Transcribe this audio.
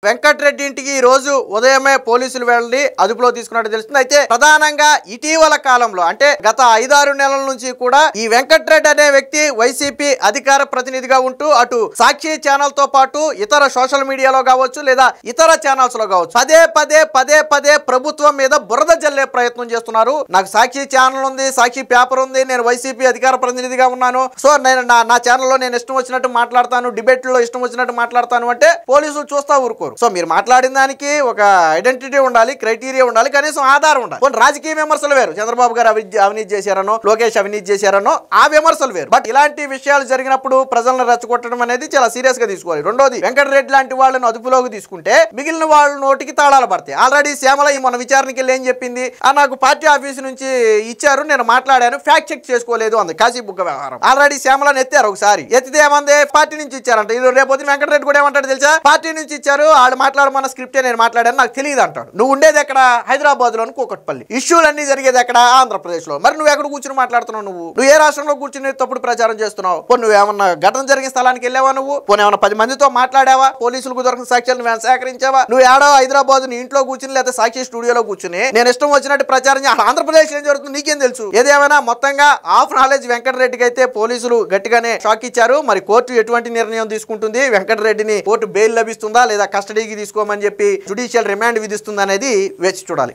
వెంకటరెడ్డి ఇంటికి ఈ రోజు ఉదయమే పోలీసులు వెళ్లి అదుపులో తీసుకున్నట్టు తెలుస్తుంది. అయితే ప్రధానంగా ఇటీవల కాలంలో అంటే గత 5-6 నెలల నుంచి కూడా ఈ వెంకటరెడ్డి అనే వ్యక్తి వైసీపీ అధికార ప్రతినిధిగా ఉంటూ అటు సాక్షి ఛానల్ తో పాటు ఇతర సోషల్ మీడియాలో కావచ్చు లేదా ఇతర ఛానల్స్ లో కావచ్చు పదే పదే ప్రభుత్వం మీద బురద జల్లే ప్రయత్నం చేస్తున్నారు. నాకు సాక్షి ఛానల్ ఉంది, సాక్షి పేపర్ ఉంది, నేను వైసీపీ అధికార ప్రతినిధిగా ఉన్నాను, సో నేను నా ఛానల్లో నేను ఇష్టం వచ్చినట్టు మాట్లాడతాను, డిబేట్లో ఇష్టం వచ్చినట్టు మాట్లాడతాను అంటే పోలీసులు చూస్తా ఊరుకోరు. సో మీరు మాట్లాడిన దానికి ఒక ఐడెంటిటీ ఉండాలి, క్రైటీరియా ఉండాలి, కనీసం ఆధారం ఉండాలి. కొన్ని రాజకీయ విమర్శలు వేరు, చంద్రబాబు గారు అవినీతి చేశారనో లోకేష్ అవినీతి చేశారనో ఆ విమర్శలు వేరు. బట్ ఇలాంటి విషయాలు జరిగినప్పుడు ప్రజలను రెచ్చగొట్టడం అనేది చాలా సీరియస్ గా తీసుకోవాలి. రెండోది, వెంకటరెడ్డి లాంటి వాళ్ళని అదుపులోకి తీసుకుంటే మిగిలిన వాళ్ళ నోటికి తాళాలు పడతాయి. ఆల్రెడీ శ్యామల ఈ మన విచారణకి వెళ్ళి ఏం చెప్పింది, నాకు పార్టీ ఆఫీస్ నుంచి ఇచ్చారు, నేను మాట్లాడాను, ఫ్యాక్ట్ చెక్ చేసుకోలేదు అంది. కాశీ బుగ్గ వ్యవహారం ఆల్రెడీ శ్యామలను ఎత్తారు, ఒకసారి ఎత్తితే ఏమంది, పార్టీ నుంచి ఇచ్చారంట. ఇది రేపు వెంకటరెడ్డి కూడా ఏమంటాడు తెలుసా, పార్టీ నుంచి ఇచ్చారు, వాళ్ళు మాట్లాడమన్న స్క్రిప్టే నేను మాట్లాడాను, నాకు తెలియదు అంటాడు. నువ్వు ఉండేది ఎక్కడ, హైదరాబాద్ లోని కూకట్పల్లి. ఇష్యూలు అన్ని జరిగేది ఎక్కడ, ఆంధ్రప్రదేశ్ లో. మరి నువ్వు ఎక్కడ కూర్చుని మాట్లాడుతున్నావు, నువ్వు ఏ రాష్ట్రంలో కూర్చుని తప్పుడు ప్రచారం చేస్తున్నావు? నువ్వేమన్నా ఘటన జరిగిన స్థలానికి వెళ్ళావా, నువ్వు ఏమన్నా 10 మందితో మాట్లాడావా, పోలీసులకు దొరికిన సాక్ష్యాలను నువ్వు సేకరించావా? నువ్వు ఏడో హైదరాబాద్ నీ ఇంట్లో కూర్చుని లేదా సాక్షి స్టూడియోలో కూర్చుని నేను ఇష్టం వచ్చినట్టు ప్రచారం ఆంధ్రప్రదేశ్ ఏం జరుగుతుంది నీకేం తెలుసు? ఏదేమైనా మొత్తంగా ఆఫ్ నాలెడ్జ్ వెంకటరెడ్డికి అయితే పోలీసులు గట్టిగానే షాక్ ఇచ్చారు. మరి కోర్టు ఎటువంటి నిర్ణయం తీసుకుంటుంది, వెంకటరెడ్డిని కోర్టు బెయిల్ లభిస్తుందా లేదా కస్టడీకి తీసుకోమని చెప్పి జుడిషియల్ రిమాండ్ విధిస్తుందా అనేది వేచి చూడాలి.